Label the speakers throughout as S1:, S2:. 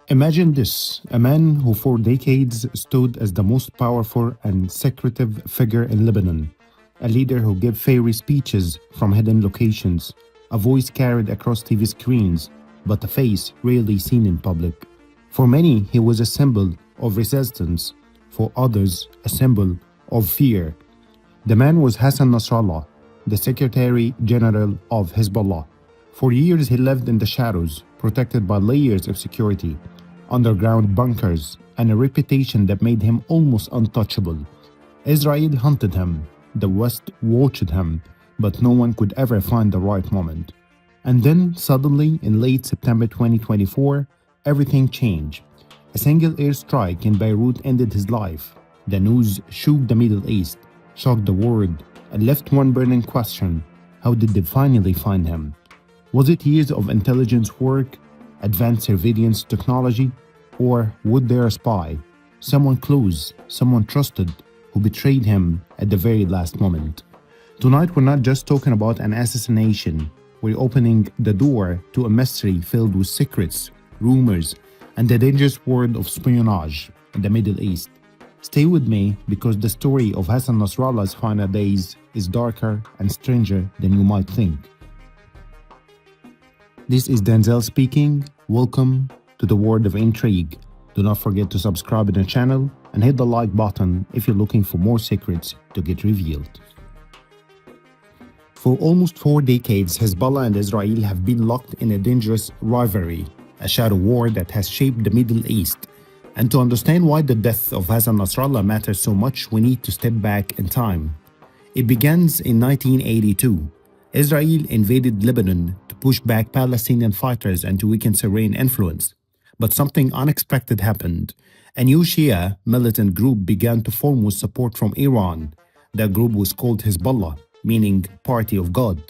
S1: Imagine this, a man who for decades stood as the most powerful and secretive figure in Lebanon, a leader who gave fiery speeches from hidden locations, a voice carried across TV screens, but a face rarely seen in public. For many, he was a symbol of resistance, for others, a symbol of fear. The man was Hassan Nasrallah, the Secretary General of Hezbollah. For years, he lived in the shadows, protected by layers of security, underground bunkers, and a reputation that made him almost untouchable. Israel hunted him, the West watched him, but no one could ever find the right moment. And then, suddenly, in late September 2024, everything changed. A single airstrike in Beirut ended his life. The news shook the Middle East, shocked the world, and left one burning question: how did they finally find him? Was it years of intelligence work, advanced surveillance technology, or was there a spy, someone close, someone trusted, who betrayed him at the very last moment? Tonight, we're not just talking about an assassination, we're opening the door to a mystery filled with secrets, rumors, and the dangerous world of espionage in the Middle East. Stay with me because the story of Hassan Nasrallah's final days is darker and stranger than you might think. This is Denzel speaking. Welcome to the world of intrigue. Do not forget to subscribe to the channel and hit the like button if you're looking for more secrets to get revealed. For almost 4 decades, Hezbollah and Israel have been locked in a dangerous rivalry, a shadow war that has shaped the Middle East. And to understand why the death of Hassan Nasrallah matters so much, we need to step back in time. It begins in 1982. Israel invaded Lebanon to push back Palestinian fighters and to weaken Syrian influence. But something unexpected happened. A new Shia militant group began to form with support from Iran. That group was called Hezbollah, meaning Party of God.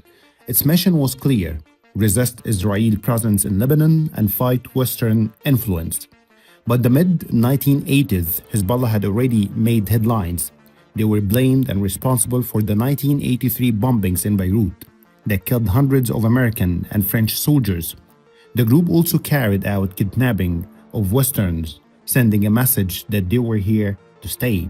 S1: Its mission was clear: resist Israeli presence in Lebanon and fight Western influence. By the mid-1980s, Hezbollah had already made headlines. They were blamed and responsible for the 1983 bombings in Beirut that killed hundreds of American and French soldiers. The group also carried out kidnapping of Westerns, sending a message that they were here to stay.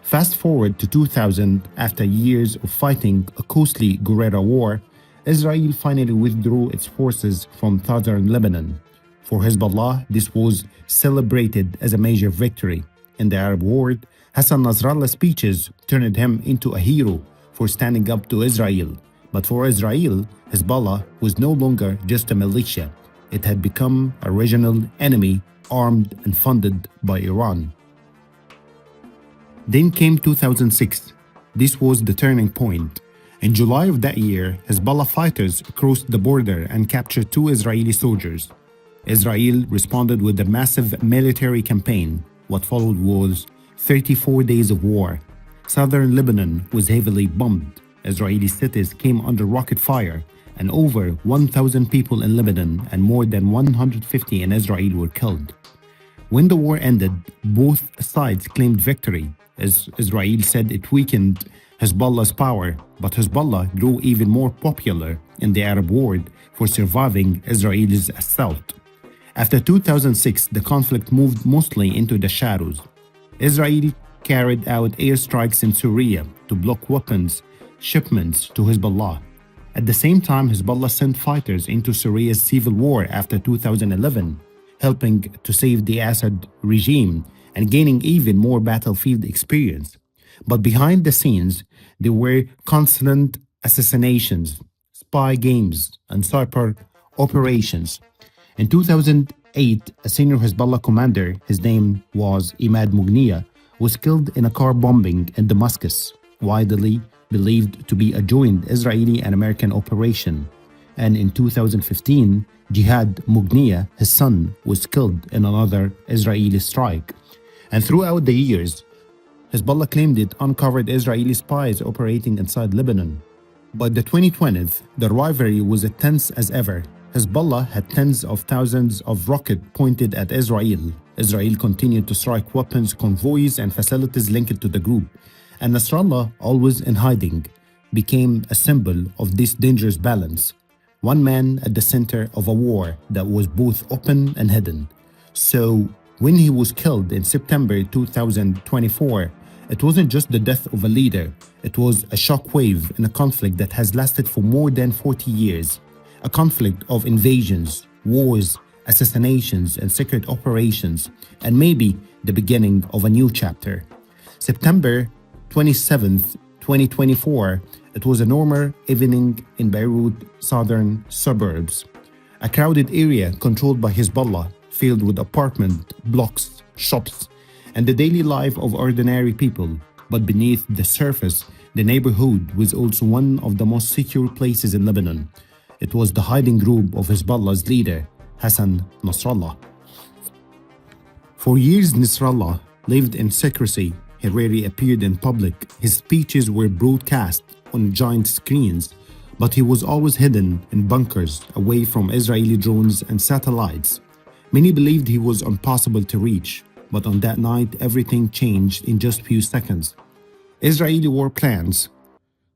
S1: Fast forward to 2000, after years of fighting a costly guerrilla war, Israel finally withdrew its forces from southern Lebanon. For Hezbollah, this was celebrated as a major victory. In the Arab world, Hassan Nasrallah's speeches turned him into a hero for standing up to Israel. But for Israel, Hezbollah was no longer just a militia. It had become a regional enemy, armed and funded by Iran. Then came 2006. This was the turning point. In July of that year, Hezbollah fighters crossed the border and captured 2 Israeli soldiers. Israel responded with a massive military campaign. What followed was 34 days of war. Southern Lebanon was heavily bombed. Israeli cities came under rocket fire, and over 1,000 people in Lebanon and more than 150 in Israel were killed. When the war ended, both sides claimed victory, as Israel said it weakened Hezbollah's power, but Hezbollah grew even more popular in the Arab world for surviving Israel's assault. After 2006, the conflict moved mostly into the shadows. Israel carried out airstrikes in Syria to block weapons shipments to Hezbollah. At the same time, Hezbollah sent fighters into Syria's civil war after 2011, helping to save the Assad regime and gaining even more battlefield experience. But behind the scenes, there were constant assassinations, spy games, and cyber operations. In 2008, a senior Hezbollah commander, his name was Imad Mughniya, was killed in a car bombing in Damascus, widely believed to be a joint Israeli and American operation. And in 2015, Jihad Mughniya, his son, was killed in another Israeli strike. And throughout the years, Hezbollah claimed it uncovered Israeli spies operating inside Lebanon. By the 2020s, the rivalry was as tense as ever. Hezbollah had tens of thousands of rockets pointed at Israel. Israel continued to strike weapons, convoys, and facilities linked to the group. And Nasrallah, always in hiding, became a symbol of this dangerous balance. One man at the center of a war that was both open and hidden. So, when he was killed in September 2024, it wasn't just the death of a leader, it was a shockwave in a conflict that has lasted for more than 40 years. A conflict of invasions, wars, assassinations, and secret operations, and maybe the beginning of a new chapter. September 27th, 2024, it was a normal evening in Beirut southern suburbs. A crowded area controlled by Hezbollah, filled with apartment blocks, shops, and the daily life of ordinary people. But beneath the surface, the neighborhood was also one of the most secure places in Lebanon. It was the hiding group of Hezbollah's leader, Hassan Nasrallah. For years, Nasrallah lived in secrecy. He rarely appeared in public. His speeches were broadcast on giant screens, but he was always hidden in bunkers away from Israeli drones and satellites. Many believed he was impossible to reach, but on that night everything changed in just few seconds. Israeli war plans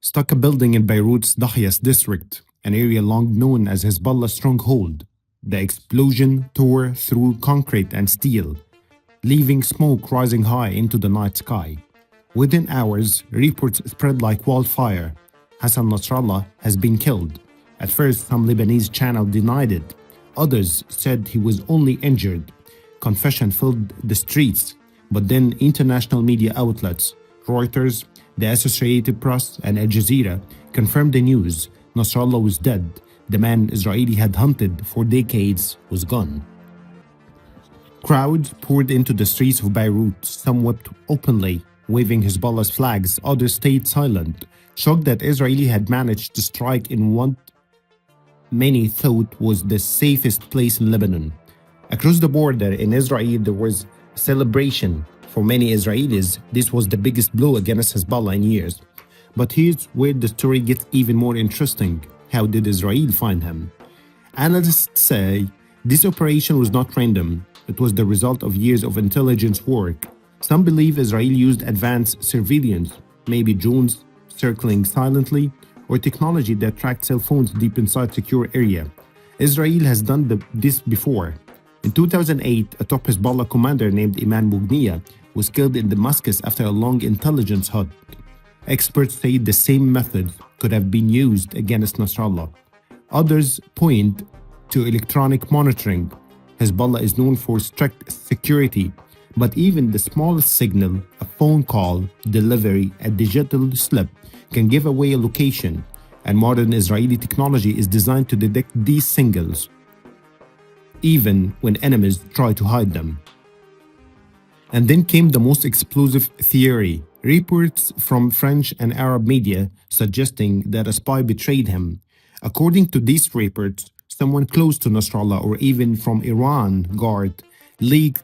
S1: struck a building in Beirut's Dahias district, an area long known as Hezbollah's stronghold. The explosion tore through concrete and steel, leaving smoke rising high into the night sky. Within hours, reports spread like wildfire. Hassan Nasrallah has been killed. At first, some Lebanese channels denied it. Others said he was only injured. Confession filled the streets, but then international media outlets, Reuters, the Associated Press, and Al Jazeera confirmed the news. Nasrallah was dead. The man Israeli had hunted for decades was gone. Crowds poured into the streets of Beirut, some wept openly, waving Hezbollah's flags, others stayed silent, shocked that Israel had managed to strike in what many thought was the safest place in Lebanon. Across the border in Israel, there was celebration. For many Israelis, this was the biggest blow against Hezbollah in years. But here's where the story gets even more interesting. How did Israel find him? Analysts say this operation was not random. It was the result of years of intelligence work. Some believe Israel used advanced surveillance, maybe drones circling silently, or technology that tracked cell phones deep inside secure area. Israel has done this before. In 2008, a top Hezbollah commander named Iman Bugniya was killed in Damascus after a long intelligence hunt. Experts say the same method could have been used against Nasrallah. Others point to electronic monitoring. Hezbollah is known for strict security, but even the smallest signal, a phone call, delivery, a digital slip, can give away a location, and modern Israeli technology is designed to detect these signals, even when enemies try to hide them. And then came the most explosive theory. Reports from French and Arab media suggesting that a spy betrayed him. According to these reports, someone close to Nasrallah or even from Iran guard leaked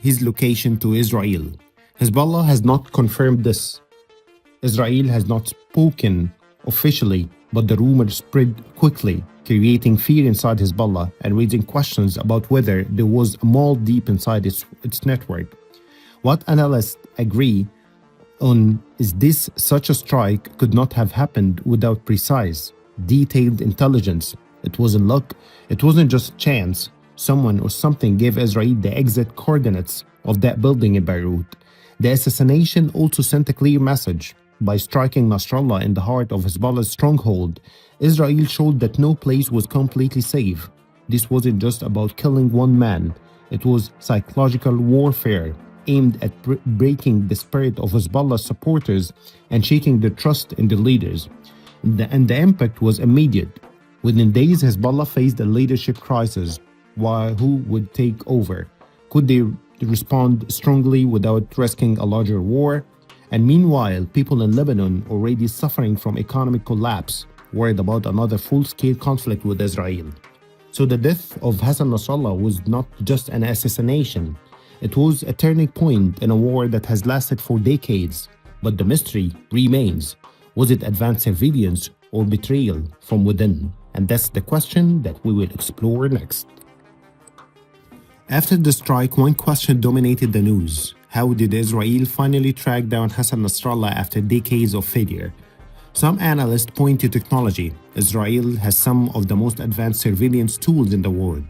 S1: his location to Israel. Hezbollah has not confirmed this. Israel has not spoken officially, but the rumor spread quickly, creating fear inside Hezbollah and raising questions about whether there was a mole deep inside its network. What analysts agree on is this: such a strike could not have happened without precise, detailed intelligence. It wasn't luck, it wasn't just chance. Someone or something gave Israel the exact coordinates of that building in Beirut. The assassination also sent a clear message. By striking Nasrallah in the heart of Hezbollah's stronghold, Israel showed that no place was completely safe. This wasn't just about killing one man, it was psychological warfare aimed at breaking the spirit of Hezbollah's supporters and shaking their trust in their leaders. And the impact was immediate. Within days, Hezbollah faced a leadership crisis. Who would take over? Could they respond strongly without risking a larger war? And meanwhile, people in Lebanon, already suffering from economic collapse, worried about another full-scale conflict with Israel. So the death of Hassan Nasrallah was not just an assassination. It was a turning point in a war that has lasted for decades. But the mystery remains. Was it advanced surveillance or betrayal from within? And that's the question that we will explore next. After the strike, one question dominated the news. How did Israel finally track down Hassan Nasrallah after decades of failure? Some analysts point to technology. Israel has some of the most advanced surveillance tools in the world.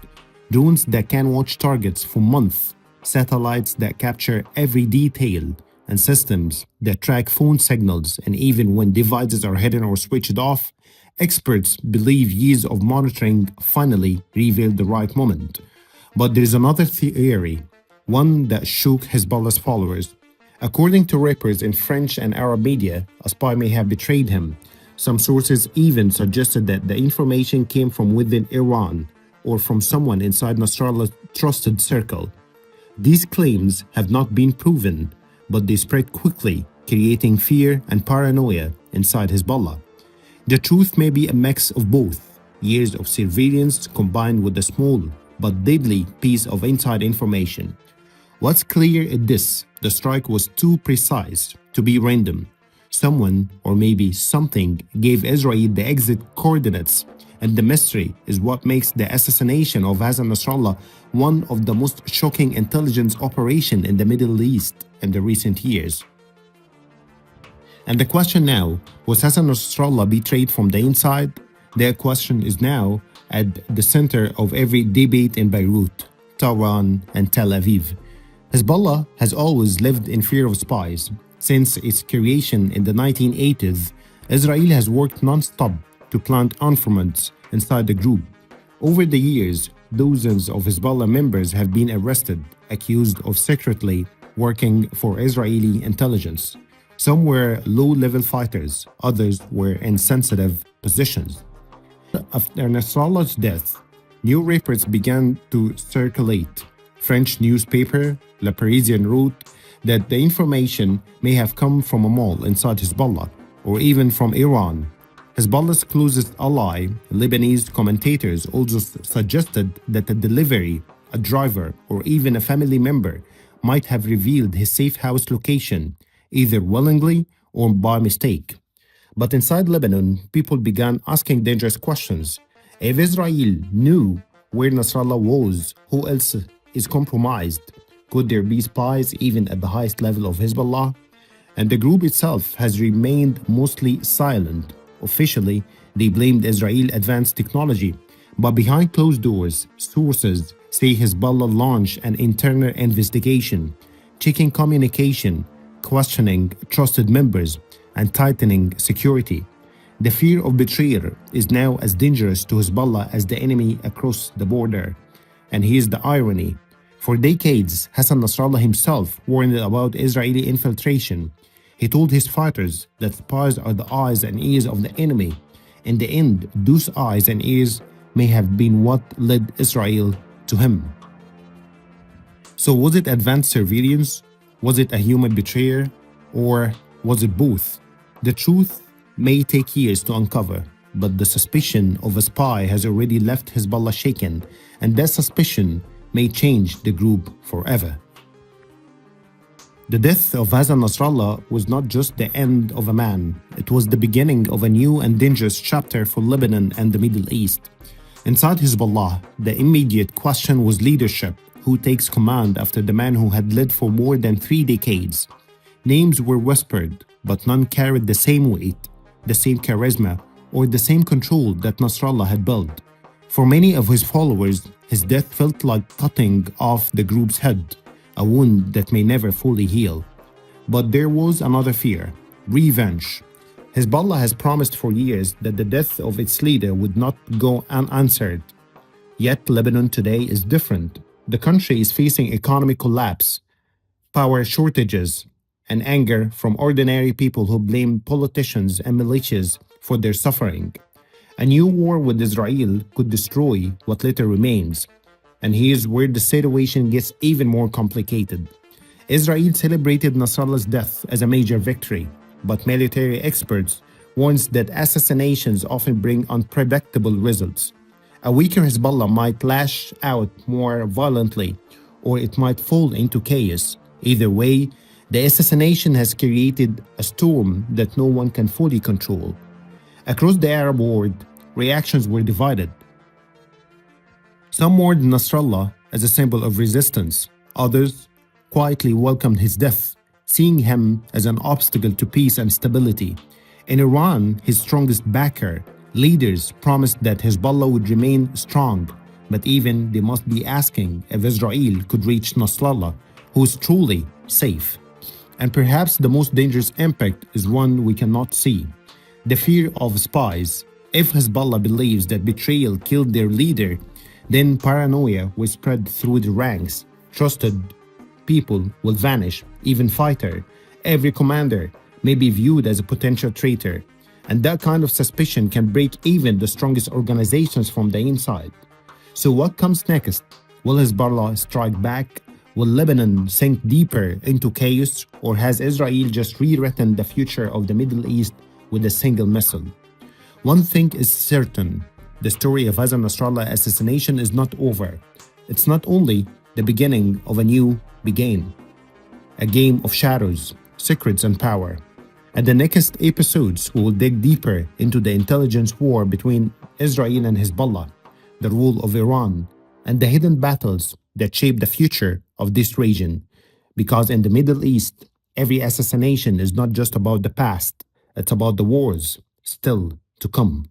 S1: drones that can watch targets for months, satellites that capture every detail, and systems that track phone signals, and even when devices are hidden or switched off, experts believe years of monitoring finally revealed the right moment. But there is another theory, one that shook Hezbollah's followers. According to reports in French and Arab media, a spy may have betrayed him. Some sources even suggested that the information came from within Iran or from someone inside Nasrallah's trusted circle. These claims have not been proven, but they spread quickly, creating fear and paranoia inside Hezbollah. The truth may be a mix of both, years of surveillance combined with a small but deadly piece of inside information. What's clear is this: the strike was too precise to be random. Someone, or maybe something, gave Israel the exit coordinates, and the mystery is what makes the assassination of Hassan Nasrallah one of the most shocking intelligence operations in the Middle East in the recent years. And the question now, was Hassan Nasrallah betrayed from the inside? That question is now at the center of every debate in Beirut, Tehran, and Tel Aviv. Hezbollah has always lived in fear of spies. Since its creation in the 1980s, Israel has worked non-stop to plant informants inside the group. Over the years, dozens of Hezbollah members have been arrested, accused of secretly working for Israeli intelligence. Some were low-level fighters, others were in sensitive positions. After Nasrallah's death, new reports began to circulate. French newspaper Le Parisien wrote that the information may have come from a mall inside Hezbollah, or even from Iran. Hezbollah's closest ally, Lebanese commentators, also suggested that the delivery, a driver, or even a family member might have revealed his safe house location, either willingly or by mistake. But inside Lebanon, people began asking dangerous questions. If Israel knew where Nasrallah was, who else is compromised? Could there be spies even at the highest level of Hezbollah? And the group itself has remained mostly silent. Officially, they blamed Israel's advanced technology, but behind closed doors, sources say Hezbollah launched an internal investigation, checking communication, questioning trusted members, and tightening security. The fear of betrayal is now as dangerous to Hezbollah as the enemy across the border. And here's the irony. For decades, Hassan Nasrallah himself warned about Israeli infiltration. He told his fighters that spies are the eyes and ears of the enemy. In the end, those eyes and ears may have been what led Israel to him. So was it advanced surveillance? Was it a human betrayer? Or was it both? The truth may take years to uncover, but the suspicion of a spy has already left Hezbollah shaken, and that suspicion may change the group forever. The death of Hassan Nasrallah was not just the end of a man, it was the beginning of a new and dangerous chapter for Lebanon and the Middle East. Inside Hezbollah, the immediate question was leadership. Who takes command after the man who had led for more than 3 decades? Names were whispered, but none carried the same weight, the same charisma, or the same control that Nasrallah had built. For many of his followers, his death felt like cutting off the group's head, a wound that may never fully heal. But there was another fear: revenge. Hezbollah has promised for years that the death of its leader would not go unanswered. Yet Lebanon today is different. The country is facing economic collapse, power shortages, and anger from ordinary people who blame politicians and militias for their suffering. A new war with Israel could destroy what little remains. And here's where the situation gets even more complicated. Israel celebrated Nasrallah's death as a major victory, but military experts warn that assassinations often bring unpredictable results. A weaker Hezbollah might lash out more violently, or it might fall into chaos. Either way, the assassination has created a storm that no one can fully control. Across the Arab world, reactions were divided. Some mourned Nasrallah as a symbol of resistance. Others quietly welcomed his death, seeing him as an obstacle to peace and stability. In Iran, his strongest backer, leaders promised that Hezbollah would remain strong, But even they must be asking if Israel could reach Nasrallah, who is truly safe. And perhaps the most dangerous impact is one we cannot see: the fear of spies. If Hezbollah believes that betrayal killed their leader, then paranoia will spread through the ranks. Trusted people will vanish, even fighter. Every commander may be viewed as a potential traitor. And that kind of suspicion can break even the strongest organizations from the inside. So what comes next? Will Hezbollah strike back? Will Lebanon sink deeper into chaos? Or has Israel just rewritten the future of the Middle East with a single missile? One thing is certain: the story of Hassan Nasrallah assassination is not over. It's not only the beginning of a new beginning, a game of shadows, secrets, and power. At the next episodes, we will dig deeper into the intelligence war between Israel and Hezbollah, the rule of Iran, and the hidden battles that shape the future of this region. Because in the Middle East, every assassination is not just about the past, it's about the wars still to come.